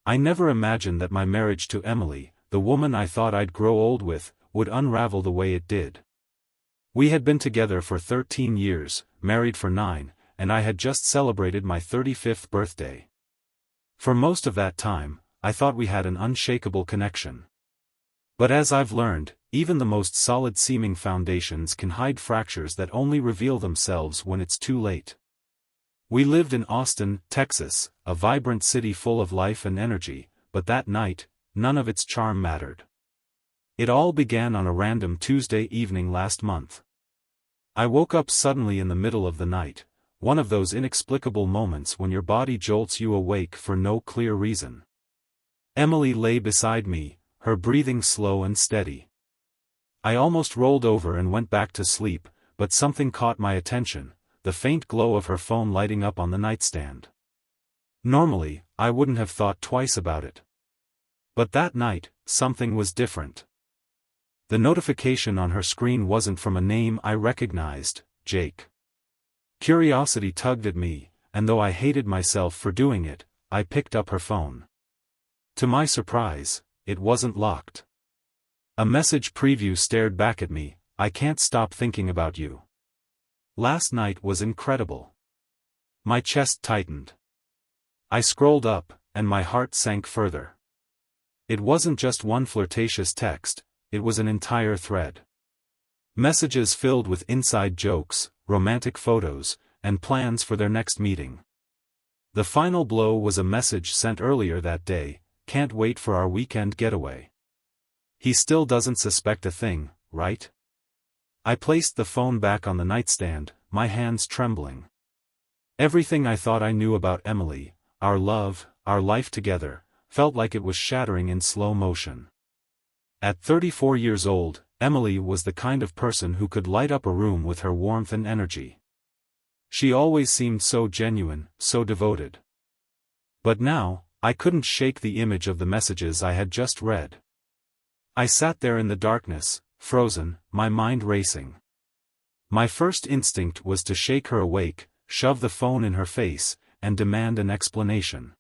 I never imagined that my marriage to Emily, the woman I thought I'd grow old with, would unravel the way it did. We had been together for 13 years, married for 9, and I had just celebrated my 35th birthday. For most of that time, I thought we had an unshakable connection. But as I've learned, even the most solid-seeming foundations can hide fractures that only reveal themselves when it's too late. We lived in Austin, Texas, a vibrant city full of life and energy, but that night, none of its charm mattered. It all began on a random Tuesday evening last month. I woke up suddenly in the middle of the night, one of those inexplicable moments when your body jolts you awake for no clear reason. Emily lay beside me, her breathing slow and steady. I almost rolled over and went back to sleep, but something caught my attention, the faint glow of her phone lighting up on the nightstand. Normally, I wouldn't have thought twice about it. But that night, something was different. The notification on her screen wasn't from a name I recognized, Jake. Curiosity tugged at me, and though I hated myself for doing it, I picked up her phone. To my surprise, it wasn't locked. A message preview stared back at me, "I can't stop thinking about you. Last night was incredible." My chest tightened. I scrolled up, and my heart sank further. It wasn't just one flirtatious text, it was an entire thread. Messages filled with inside jokes, romantic photos, and plans for their next meeting. The final blow was a message sent earlier that day, "Can't wait for our weekend getaway." He still doesn't suspect a thing, right? I placed the phone back on the nightstand, my hands trembling. Everything I thought I knew about Emily, our love, our life together, felt like it was shattering in slow motion. At 34 years old, Emily was the kind of person who could light up a room with her warmth and energy. She always seemed so genuine, so devoted. But now, I couldn't shake the image of the messages I had just read. I sat there in the darkness, frozen, my mind racing. My first instinct was to shake her awake, shove the phone in her face, and demand an explanation.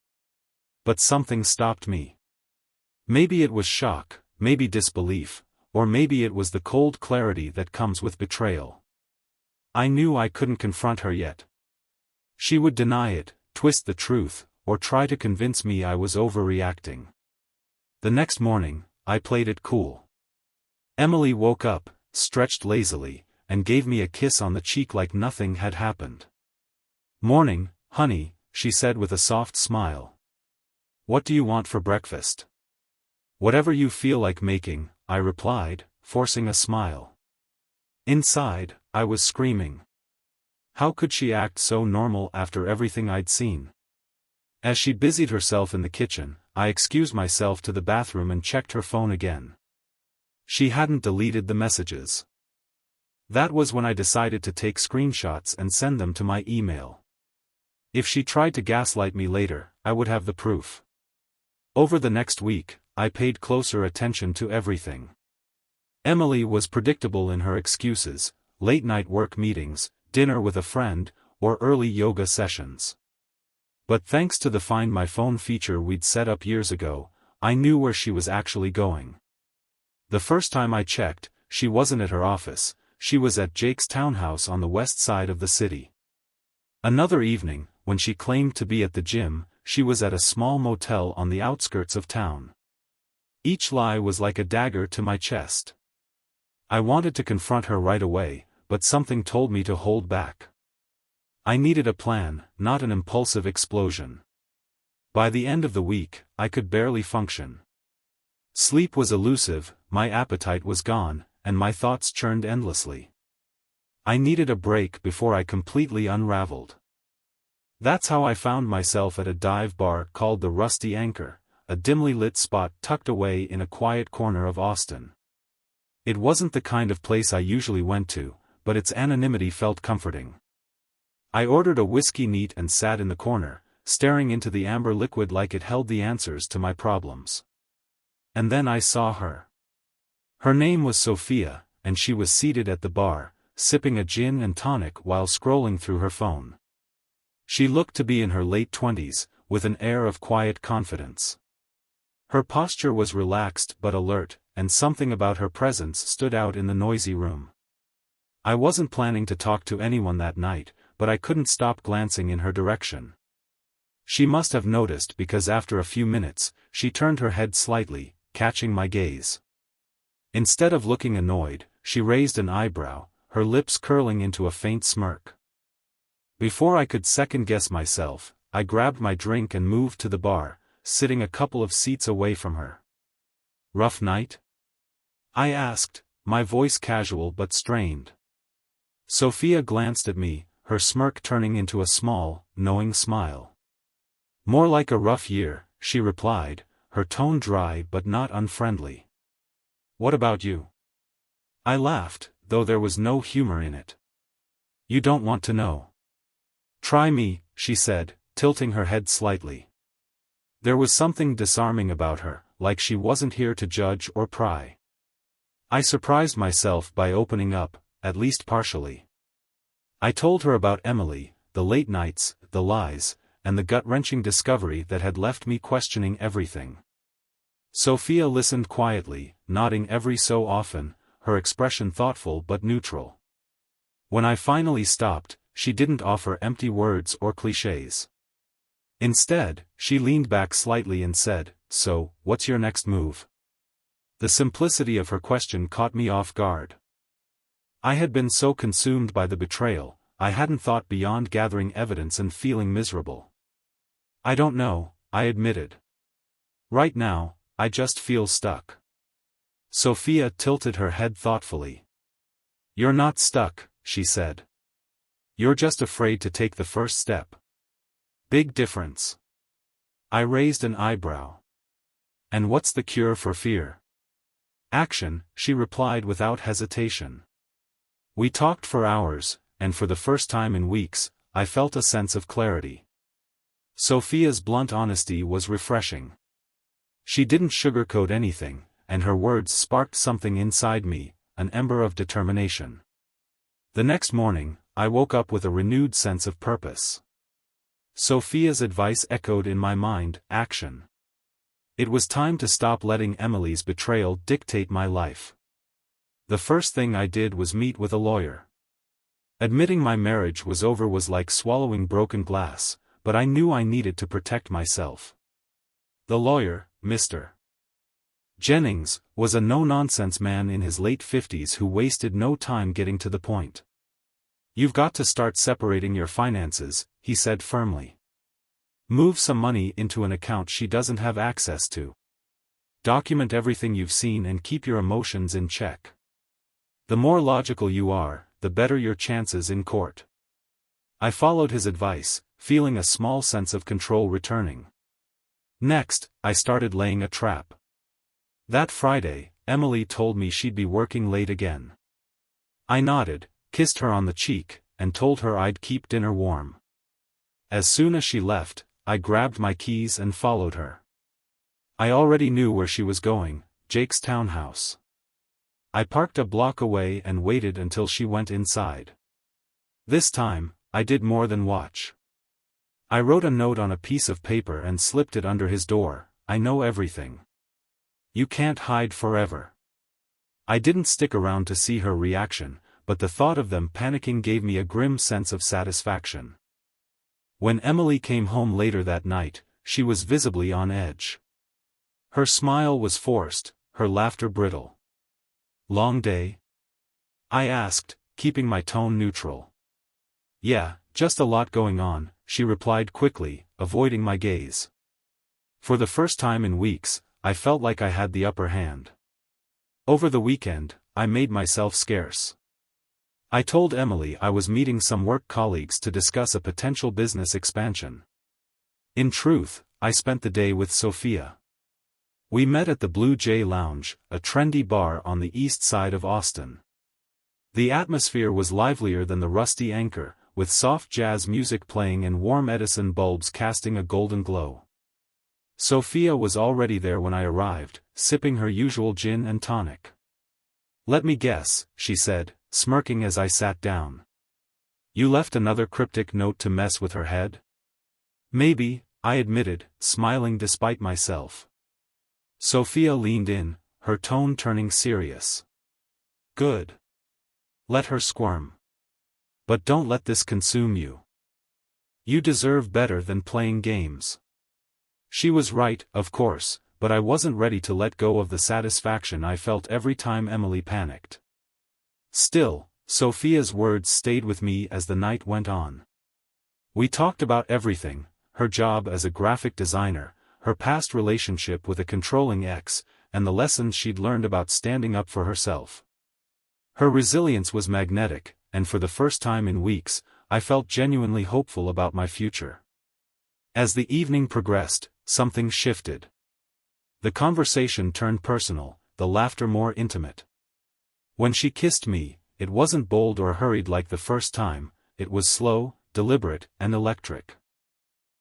But something stopped me. Maybe it was shock, maybe disbelief, or maybe it was the cold clarity that comes with betrayal. I knew I couldn't confront her yet. She would deny it, twist the truth, or try to convince me I was overreacting. The next morning, I played it cool. Emily woke up, stretched lazily, and gave me a kiss on the cheek like nothing had happened. "Morning, honey," she said with a soft smile. "What do you want for breakfast?" "Whatever you feel like making," I replied, forcing a smile. Inside, I was screaming. How could she act so normal after everything I'd seen? As she busied herself in the kitchen, I excused myself to the bathroom and checked her phone again. She hadn't deleted the messages. That was when I decided to take screenshots and send them to my email. If she tried to gaslight me later, I would have the proof. Over the next week, I paid closer attention to everything. Emily was predictable in her excuses: late-night work meetings, dinner with a friend, or early yoga sessions. But thanks to the Find My Phone feature we'd set up years ago, I knew where she was actually going. The first time I checked, she wasn't at her office, she was at Jake's townhouse on the west side of the city. Another evening, when she claimed to be at the gym, she was at a small motel on the outskirts of town. Each lie was like a dagger to my chest. I wanted to confront her right away, but something told me to hold back. I needed a plan, not an impulsive explosion. By the end of the week, I could barely function. Sleep was elusive, my appetite was gone, and my thoughts churned endlessly. I needed a break before I completely unraveled. That's how I found myself at a dive bar called the Rusty Anchor, a dimly lit spot tucked away in a quiet corner of Austin. It wasn't the kind of place I usually went to, but its anonymity felt comforting. I ordered a whiskey neat and sat in the corner, staring into the amber liquid like it held the answers to my problems. And then I saw her. Her name was Sophia, and she was seated at the bar, sipping a gin and tonic while scrolling through her phone. She looked to be in her late 20s, with an air of quiet confidence. Her posture was relaxed but alert, and something about her presence stood out in the noisy room. I wasn't planning to talk to anyone that night, but I couldn't stop glancing in her direction. She must have noticed because after a few minutes, she turned her head slightly, catching my gaze. Instead of looking annoyed, she raised an eyebrow, her lips curling into a faint smirk. Before I could second-guess myself, I grabbed my drink and moved to the bar, sitting a couple of seats away from her. "Rough night?" I asked, my voice casual but strained. Sophia glanced at me, her smirk turning into a small, knowing smile. "More like a rough year," she replied, her tone dry but not unfriendly. "What about you?" I laughed, though there was no humor in it. "You don't want to know." "Try me," she said, tilting her head slightly. There was something disarming about her, like she wasn't here to judge or pry. I surprised myself by opening up, at least partially. I told her about Emily, the late nights, the lies, and the gut-wrenching discovery that had left me questioning everything. Sophia listened quietly, nodding every so often, her expression thoughtful but neutral. When I finally stopped, she didn't offer empty words or clichés. Instead, she leaned back slightly and said, "So, what's your next move?" The simplicity of her question caught me off guard. I had been so consumed by the betrayal, I hadn't thought beyond gathering evidence and feeling miserable. "I don't know," I admitted. "Right now, I just feel stuck." Sophia tilted her head thoughtfully. "You're not stuck," she said. "You're just afraid to take the first step." Big difference. I raised an eyebrow. "And what's the cure for fear?" "Action," she replied without hesitation. We talked for hours, and for the first time in weeks, I felt a sense of clarity. Sophia's blunt honesty was refreshing. She didn't sugarcoat anything, and her words sparked something inside me, an ember of determination. The next morning, I woke up with a renewed sense of purpose. Sophia's advice echoed in my mind: action. It was time to stop letting Emily's betrayal dictate my life. The first thing I did was meet with a lawyer. Admitting my marriage was over was like swallowing broken glass, but I knew I needed to protect myself. The lawyer, Mr. Jennings, was a no-nonsense man in his late 50s who wasted no time getting to the point. "You've got to start separating your finances," he said firmly. "Move some money into an account she doesn't have access to. Document everything you've seen and keep your emotions in check. The more logical you are, the better your chances in court." I followed his advice, feeling a small sense of control returning. Next, I started laying a trap. That Friday, Emily told me she'd be working late again. I nodded, kissed her on the cheek, and told her I'd keep dinner warm. As soon as she left, I grabbed my keys and followed her. I already knew where she was going, Jake's townhouse. I parked a block away and waited until she went inside. This time, I did more than watch. I wrote a note on a piece of paper and slipped it under his door: "I know everything. You can't hide forever." I didn't stick around to see her reaction, but the thought of them panicking gave me a grim sense of satisfaction. When Emily came home later that night, she was visibly on edge. Her smile was forced, her laughter brittle. "Long day?" I asked, keeping my tone neutral. "Yeah, just a lot going on," she replied quickly, avoiding my gaze. For the first time in weeks, I felt like I had the upper hand. Over the weekend, I made myself scarce. I told Emily I was meeting some work colleagues to discuss a potential business expansion. In truth, I spent the day with Sophia. We met at the Blue Jay Lounge, a trendy bar on the east side of Austin. The atmosphere was livelier than the Rusty Anchor, with soft jazz music playing and warm Edison bulbs casting a golden glow. Sophia was already there when I arrived, sipping her usual gin and tonic. "Let me guess," she said, smirking as I sat down. "You left another cryptic note to mess with her head?" "Maybe," I admitted, smiling despite myself. Sophia leaned in, her tone turning serious. Good. Let her squirm. But don't let this consume you. You deserve better than playing games. She was right, of course, but I wasn't ready to let go of the satisfaction I felt every time Emily panicked. Still, Sophia's words stayed with me as the night went on. We talked about everything: her job as a graphic designer, her past relationship with a controlling ex, and the lessons she'd learned about standing up for herself. Her resilience was magnetic, and for the first time in weeks, I felt genuinely hopeful about my future. As the evening progressed, something shifted. The conversation turned personal, the laughter more intimate. When she kissed me, it wasn't bold or hurried like the first time, it was slow, deliberate, and electric.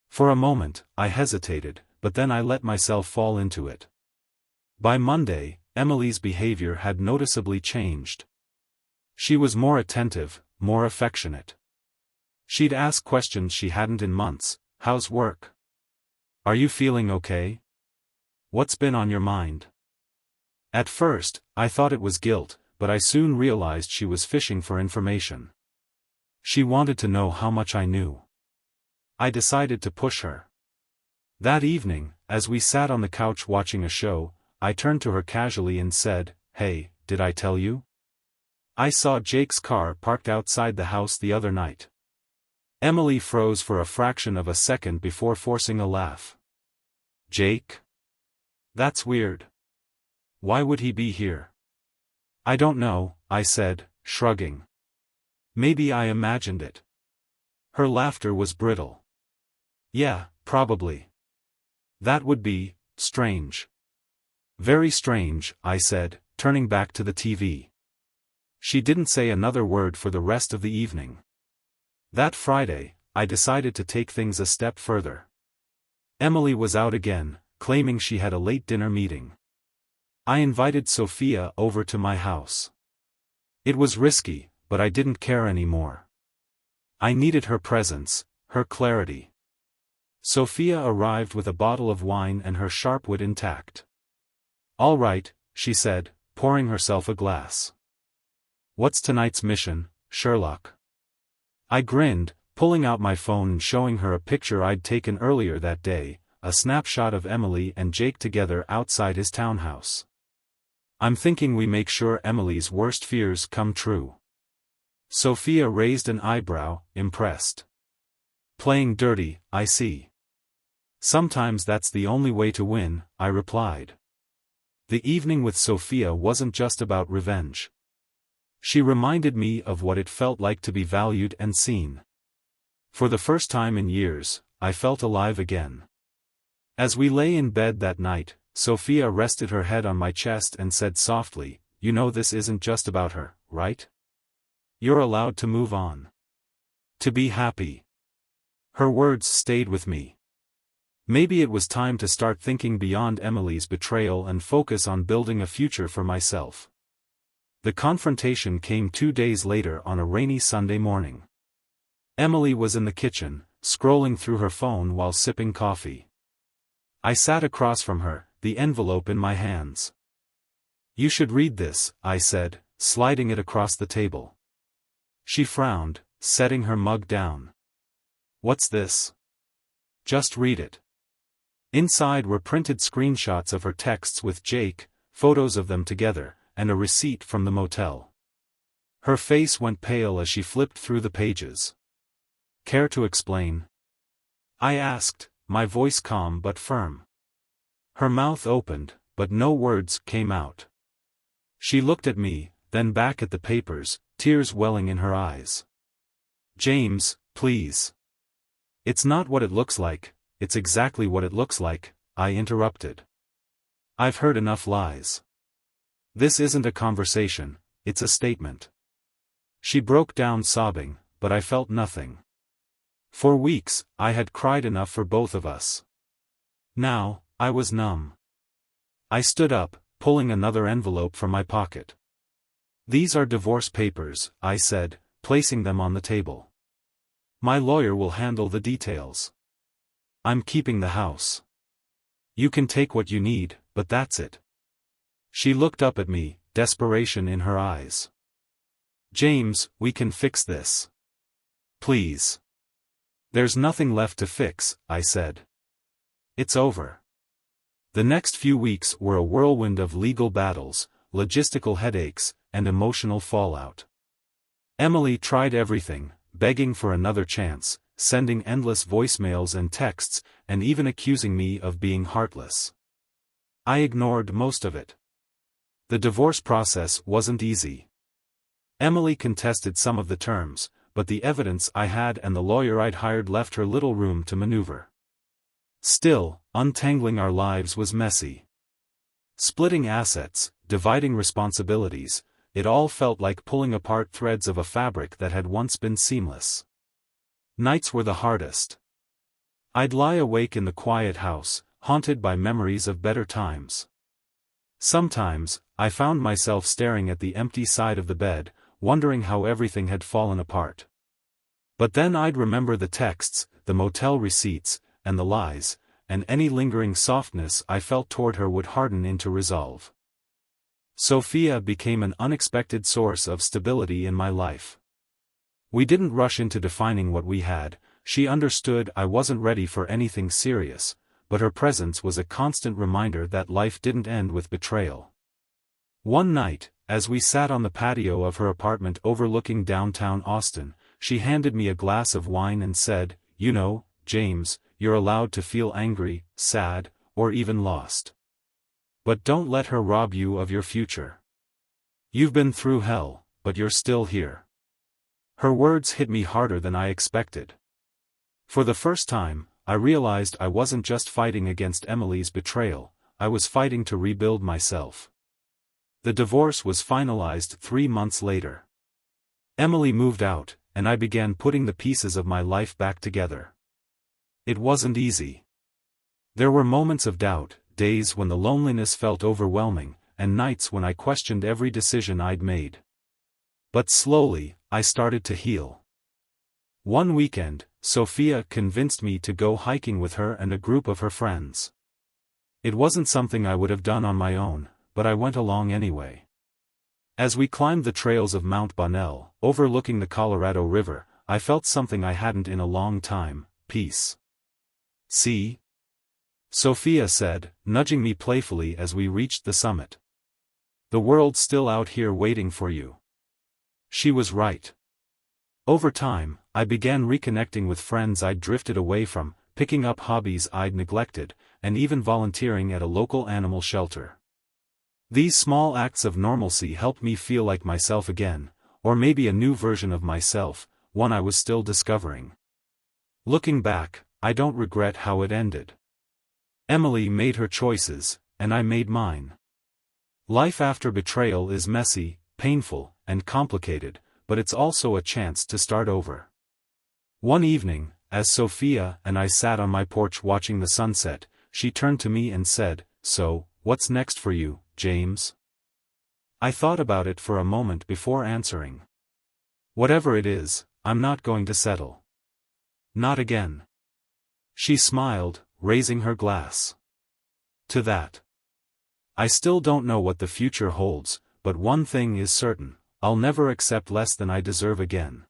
For a moment, I hesitated, but then I let myself fall into it. By Monday, Emily's behavior had noticeably changed. She was more attentive, more affectionate. She'd ask questions she hadn't in months. How's work? Are you feeling okay? What's been on your mind? At first, I thought it was guilt, but I soon realized she was fishing for information. She wanted to know how much I knew. I decided to push her. That evening, as we sat on the couch watching a show, I turned to her casually and said, "Hey, did I tell you? I saw Jake's car parked outside the house the other night." Emily froze for a fraction of a second before forcing a laugh. "Jake? That's weird. Why would he be here?" "I don't know," I said, shrugging. "Maybe I imagined it." Her laughter was brittle. "Yeah, probably. That would be strange." "Very strange," I said, turning back to the TV. She didn't say another word for the rest of the evening. That Friday, I decided to take things a step further. Emily was out again, claiming she had a late dinner meeting. I invited Sophia over to my house. It was risky, but I didn't care anymore. I needed her presence, her clarity. Sophia arrived with a bottle of wine and her sharp wit intact. "All right," she said, pouring herself a glass. "What's tonight's mission, Sherlock?" I grinned, pulling out my phone and showing her a picture I'd taken earlier that day, a snapshot of Emily and Jake together outside his townhouse. "I'm thinking we make sure Emily's worst fears come true." Sophia raised an eyebrow, impressed. "Playing dirty, I see. Sometimes that's the only way to win," I replied. The evening with Sophia wasn't just about revenge. She reminded me of what it felt like to be valued and seen. For the first time in years, I felt alive again. As we lay in bed that night, Sophia rested her head on my chest and said softly, "You know this isn't just about her, right? You're allowed to move on. To be happy." Her words stayed with me. Maybe it was time to start thinking beyond Emily's betrayal and focus on building a future for myself. The confrontation came 2 days later on a rainy Sunday morning. Emily was in the kitchen, scrolling through her phone while sipping coffee. I sat across from her, the envelope in my hands. "You should read this," I said, sliding it across the table. She frowned, setting her mug down. "What's this?" "Just read it." Inside were printed screenshots of her texts with Jake, photos of them together, and a receipt from the motel. Her face went pale as she flipped through the pages. "Care to explain?" I asked, my voice calm but firm. Her mouth opened, but no words came out. She looked at me, then back at the papers, tears welling in her eyes. "James, please. It's not what it looks like, it's exactly what it looks like," I interrupted. "I've heard enough lies. This isn't a conversation, it's a statement." She broke down sobbing, but I felt nothing. For weeks, I had cried enough for both of us. Now, I was numb. I stood up, pulling another envelope from my pocket. "These are divorce papers," I said, placing them on the table. "My lawyer will handle the details. I'm keeping the house. You can take what you need, but that's it. She looked up at me, desperation in her eyes. James, we can fix this. Please. There's nothing left to fix, I said. It's over. The next few weeks were a whirlwind of legal battles, logistical headaches, and emotional fallout. Emily tried everything, begging for another chance, sending endless voicemails and texts, and even accusing me of being heartless. I ignored most of it. The divorce process wasn't easy. Emily contested some of the terms, but the evidence I had and the lawyer I'd hired left her little room to maneuver. Still, untangling our lives was messy. Splitting assets, dividing responsibilities, it all felt like pulling apart threads of a fabric that had once been seamless. Nights were the hardest. I'd lie awake in the quiet house, haunted by memories of better times. Sometimes, I found myself staring at the empty side of the bed, wondering how everything had fallen apart. But then I'd remember the texts, the motel receipts, and the lies, and any lingering softness I felt toward her would harden into resolve. Sophia became an unexpected source of stability in my life. We didn't rush into defining what we had. She understood I wasn't ready for anything serious, but her presence was a constant reminder that life didn't end with betrayal. One night, as we sat on the patio of her apartment overlooking downtown Austin, she handed me a glass of wine and said, "You know, James, you're allowed to feel angry, sad, or even lost. But don't let her rob you of your future. You've been through hell, but you're still here." Her words hit me harder than I expected. For the first time, I realized I wasn't just fighting against Emily's betrayal, I was fighting to rebuild myself. The divorce was finalized 3 months later. Emily moved out, and I began putting the pieces of my life back together. It wasn't easy. There were moments of doubt, days when the loneliness felt overwhelming, and nights when I questioned every decision I'd made. But slowly, I started to heal. One weekend, Sophia convinced me to go hiking with her and a group of her friends. It wasn't something I would have done on my own, but I went along anyway. As we climbed the trails of Mount Bonnell, overlooking the Colorado River, I felt something I hadn't in a long time: peace. "See?" Sophia said, nudging me playfully as we reached the summit. "The world's still out here waiting for you." She was right. Over time, I began reconnecting with friends I'd drifted away from, picking up hobbies I'd neglected, and even volunteering at a local animal shelter. These small acts of normalcy helped me feel like myself again, or maybe a new version of myself, one I was still discovering. Looking back, I don't regret how it ended. Emily made her choices, and I made mine. Life after betrayal is messy, painful, and complicated, but it's also a chance to start over. One evening, as Sophia and I sat on my porch watching the sunset, she turned to me and said, "So, what's next for you, James?" I thought about it for a moment before answering. "Whatever it is, I'm not going to settle. Not again." She smiled, raising her glass. "To that. I still don't know what the future holds, but one thing is certain: I'll never accept less than I deserve again."